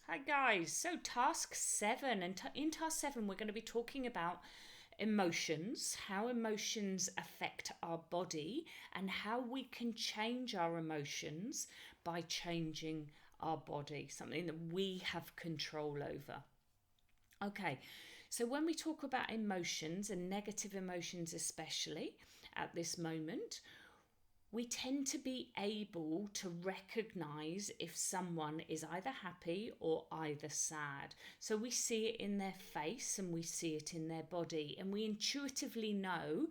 Hi guys, so task 7, and in task 7 we're going to be talking about emotions, how emotions affect our body, and how we can change our emotions by changing our body, something that we have control over. Okay, so when we talk about emotions and negative emotions, especially at this moment, we tend to be able to recognize if someone is either happy or either sad. So we see it in their face and we see it in their body, and we intuitively know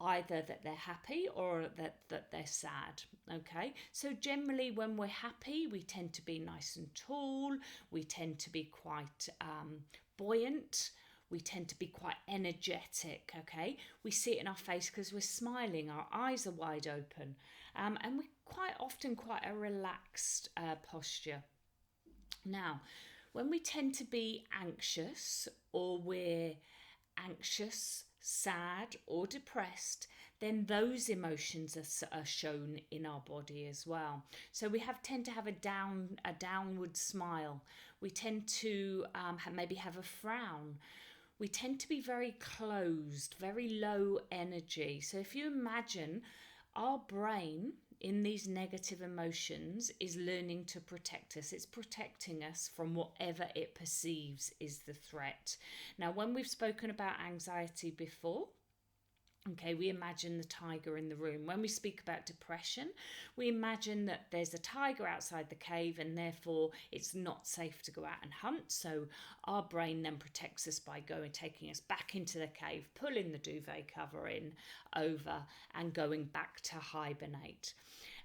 either that they're happy or that they're sad. Okay, so generally when we're happy we tend to be nice and tall, we tend to be quite buoyant, we tend to be quite energetic. Okay, we see it in our face because we're smiling, our eyes are wide open, and we're quite often quite a relaxed posture. Now, when we tend to be anxious, or we're anxious, sad, or depressed, then those emotions are shown in our body as well. So we tend to have a downward smile. We tend to maybe have a frown. We tend to be very closed, very low energy. So if you imagine our brain in these negative emotions is learning to protect us. It's protecting us from whatever it perceives is the threat. Now, when we've spoken about anxiety before, okay, we imagine the tiger in the room. When we speak about depression, we imagine that there's a tiger outside the cave and therefore it's not safe to go out and hunt. So our brain then protects us by taking us back into the cave, pulling the duvet cover in over and going back to hibernate.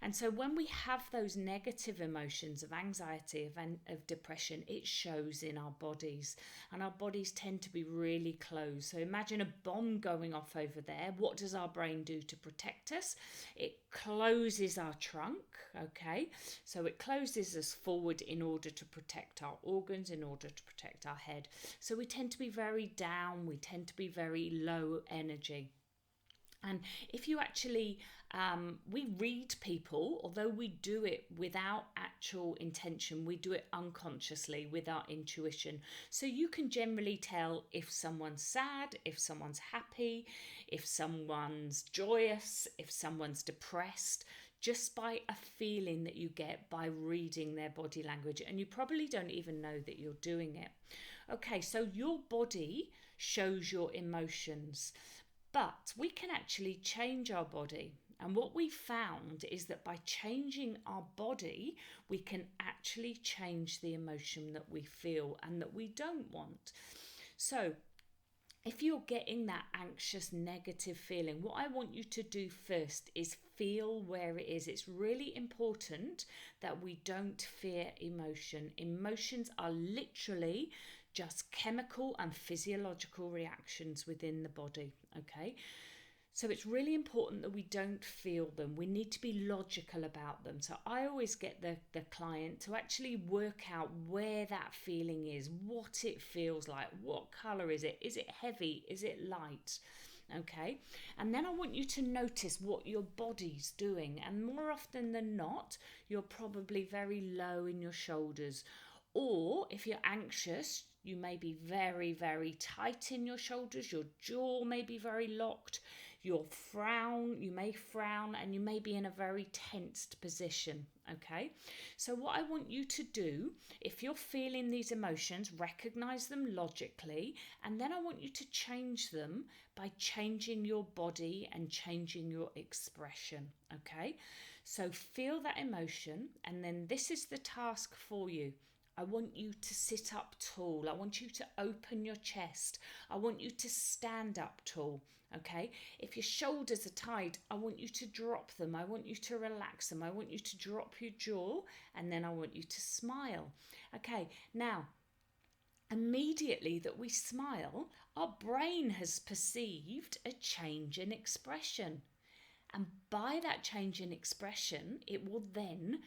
And so when we have those negative emotions of anxiety, of depression, it shows in our bodies, and our bodies tend to be really closed. So imagine a bomb going off over there. What does our brain do to protect us? It closes our trunk, okay? So it closes us forward in order to protect our organs, in order to protect our head. So we tend to be very down, we tend to be very low energy. And if you actually, we read people, although we do it without actual intention, we do it unconsciously with our intuition. So you can generally tell if someone's sad, if someone's happy, if someone's joyous, if someone's depressed, just by a feeling that you get by reading their body language. And you probably don't even know that you're doing it. Okay, so your body shows your emotions. But we can actually change our body. And what we found is that by changing our body, we can actually change the emotion that we feel and that we don't want. So if you're getting that anxious, negative feeling, what I want you to do first is feel where it is. It's really important that we don't fear emotion. Emotions are literally just chemical and physiological reactions within the body, okay? So it's really important that we don't feel them. We need to be logical about them. So I always get the client to actually work out where that feeling is, what it feels like, what colour is it? Is it heavy? Is it light? Okay, and then I want you to notice what your body's doing. And more often than not, you're probably very low in your shoulders. Or if you're anxious, you may be very, very tight in your shoulders. Your jaw may be very locked. You may frown, and you may be in a very tensed position. Okay, so what I want you to do, if you're feeling these emotions, recognize them logically, and then I want you to change them by changing your body and changing your expression. Okay, so feel that emotion, and then this is the task for you. I want you to sit up tall. I want you to open your chest. I want you to stand up tall, okay? If your shoulders are tight, I want you to drop them. I want you to relax them. I want you to drop your jaw, and then I want you to smile. Okay, now, immediately that we smile, our brain has perceived a change in expression. And by that change in expression, it will then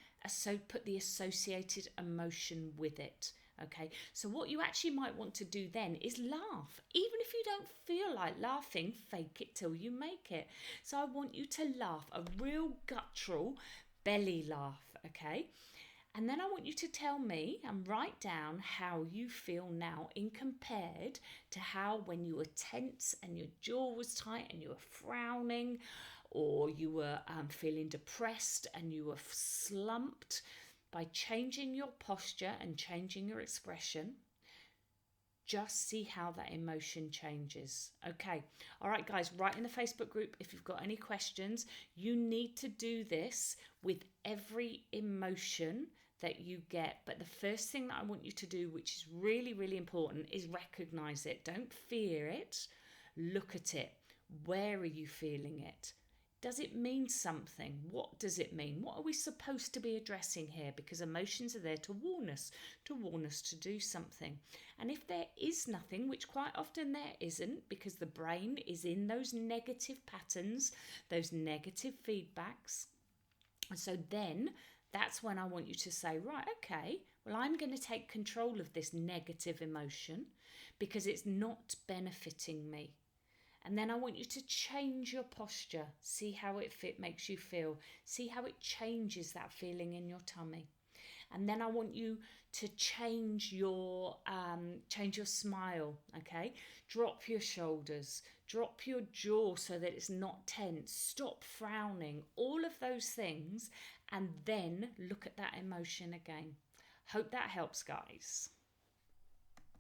put the associated emotion with it. Okay, so what you actually might want to do then is laugh. Even if you don't feel like laughing, fake it till you make it. So I want you to laugh, a real guttural belly laugh, okay? And then I want you to tell me and write down how you feel now in compared to how when you were tense and your jaw was tight and you were frowning, or you were feeling depressed and you were slumped. By changing your posture and changing your expression, just see how that emotion changes. Okay. All right, guys, write in the Facebook group if you've got any questions. You need to do this with every emotion that you get. But the first thing that I want you to do, which is really, really important, is recognize it. Don't fear it. Look at it. Where are you feeling it? Does it mean something? What does it mean? What are we supposed to be addressing here? Because emotions are there to warn us to do something. And if there is nothing, which quite often there isn't, because the brain is in those negative patterns, those negative feedbacks. And so then that's when I want you to say, right, okay, well, I'm going to take control of this negative emotion because it's not benefiting me. And then I want you to change your posture. See how it makes you feel. See how it changes that feeling in your tummy. And then I want you to change your smile. Okay, drop your shoulders, drop your jaw so that it's not tense. Stop frowning. All of those things, and then look at that emotion again. Hope that helps, guys.